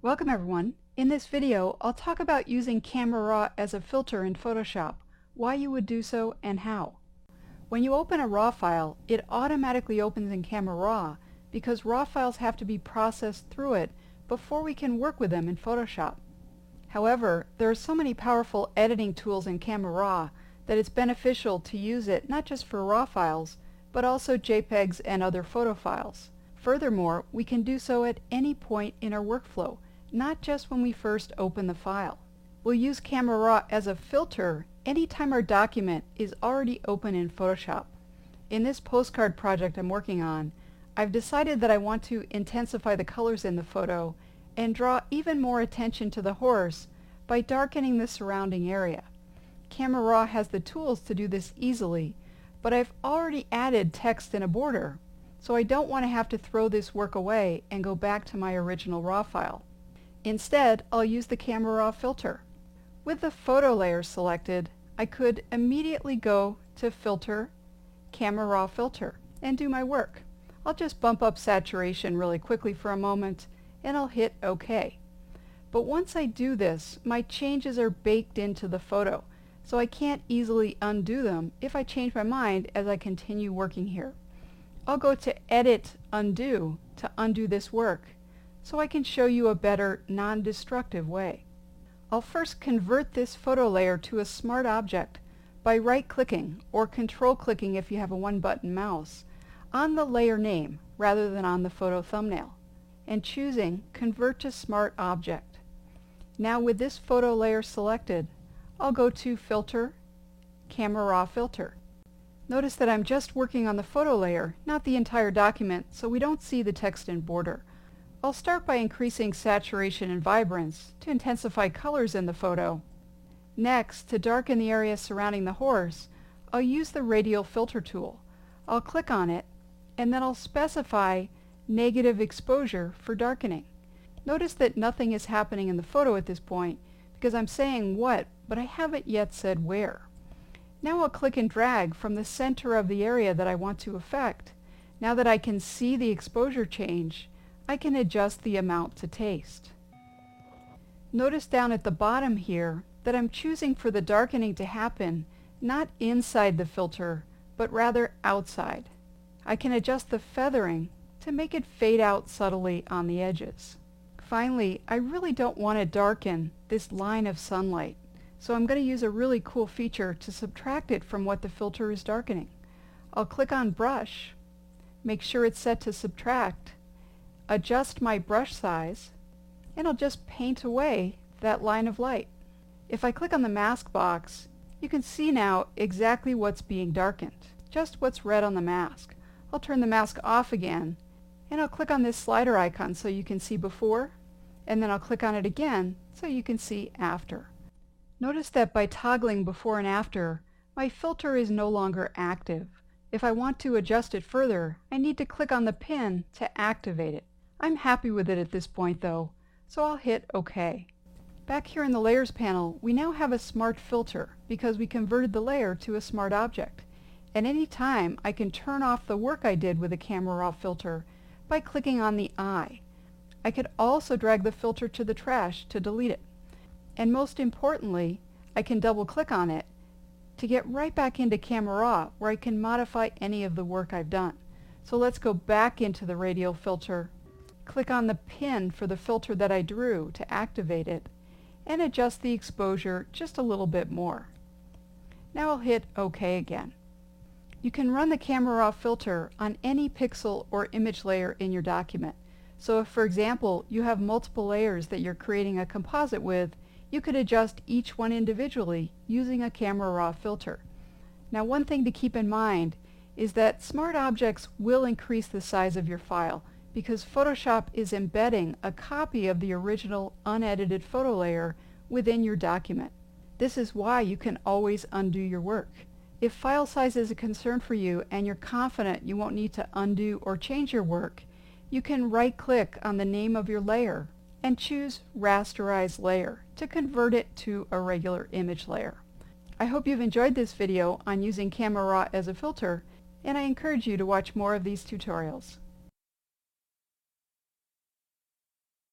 Welcome everyone. In this video, I'll talk about using Camera Raw as a filter in Photoshop, why you would do so, and how. When you open a RAW file, it automatically opens in Camera Raw because RAW files have to be processed through it before we can work with them in Photoshop. However, there are so many powerful editing tools in Camera Raw that it's beneficial to use it not just for RAW files, but also JPEGs and other photo files. Furthermore, we can do so at any point in our workflow, not just when we first open the file. We'll use Camera Raw as a filter anytime our document is already open in Photoshop. In this postcard project I'm working on, I've decided that I want to intensify the colors in the photo and draw even more attention to the horse by darkening the surrounding area. Camera Raw has the tools to do this easily, but I've already added text in a border, so I don't want to have to throw this work away and go back to my original RAW file. Instead, I'll use the Camera Raw filter. With the photo layer selected, I could immediately go to Filter, Camera Raw Filter, and do my work. I'll just bump up saturation really quickly for a moment, and I'll hit OK. But once I do this, my changes are baked into the photo, so I can't easily undo them if I change my mind as I continue working here. I'll go to Edit, Undo to undo this work, so I can show you a better, non-destructive way. I'll first convert this photo layer to a smart object by right-clicking or control-clicking if you have a one-button mouse on the layer name rather than on the photo thumbnail, and choosing Convert to Smart Object. Now with this photo layer selected, I'll go to Filter, Camera Raw Filter. Notice that I'm just working on the photo layer, not the entire document, so we don't see the text and border. I'll start by increasing saturation and vibrance to intensify colors in the photo. Next, to darken the area surrounding the horse, I'll use the radial filter tool. I'll click on it, and then I'll specify negative exposure for darkening. Notice that nothing is happening in the photo at this point because I'm saying what, but I haven't yet said where. Now I'll click and drag from the center of the area that I want to affect. Now that I can see the exposure change, I can adjust the amount to taste. Notice down at the bottom here that I'm choosing for the darkening to happen not inside the filter, but rather outside. I can adjust the feathering to make it fade out subtly on the edges. Finally, I really don't want to darken this line of sunlight, so I'm going to use a really cool feature to subtract it from what the filter is darkening. I'll click on Brush, make sure it's set to Subtract, adjust my brush size, and I'll just paint away that line of light. If I click on the mask box, you can see now exactly what's being darkened, just what's red on the mask. I'll turn the mask off again, and I'll click on this slider icon so you can see before, and then I'll click on it again so you can see after. Notice that by toggling before and after, my filter is no longer active. If I want to adjust it further, I need to click on the pin to activate it. I'm happy with it at this point though, so I'll hit OK. Back here in the Layers panel, we now have a smart filter because we converted the layer to a smart object. At any time, I can turn off the work I did with the Camera Raw filter by clicking on the eye. I could also drag the filter to the trash to delete it. And most importantly, I can double-click on it to get right back into Camera Raw where I can modify any of the work I've done. So let's go back into the radial filter, click on the pin for the filter that I drew to activate it, and adjust the exposure just a little bit more. Now I'll hit OK again. You can run the Camera Raw filter on any pixel or image layer in your document. So if, for example, you have multiple layers that you're creating a composite with, you could adjust each one individually using a Camera Raw filter. Now one thing to keep in mind is that smart objects will increase the size of your file because Photoshop is embedding a copy of the original unedited photo layer within your document. This is why you can always undo your work. If file size is a concern for you and you're confident you won't need to undo or change your work, you can right-click on the name of your layer and choose Rasterize Layer to convert it to a regular image layer. I hope you've enjoyed this video on using Camera Raw as a filter, and I encourage you to watch more of these tutorials.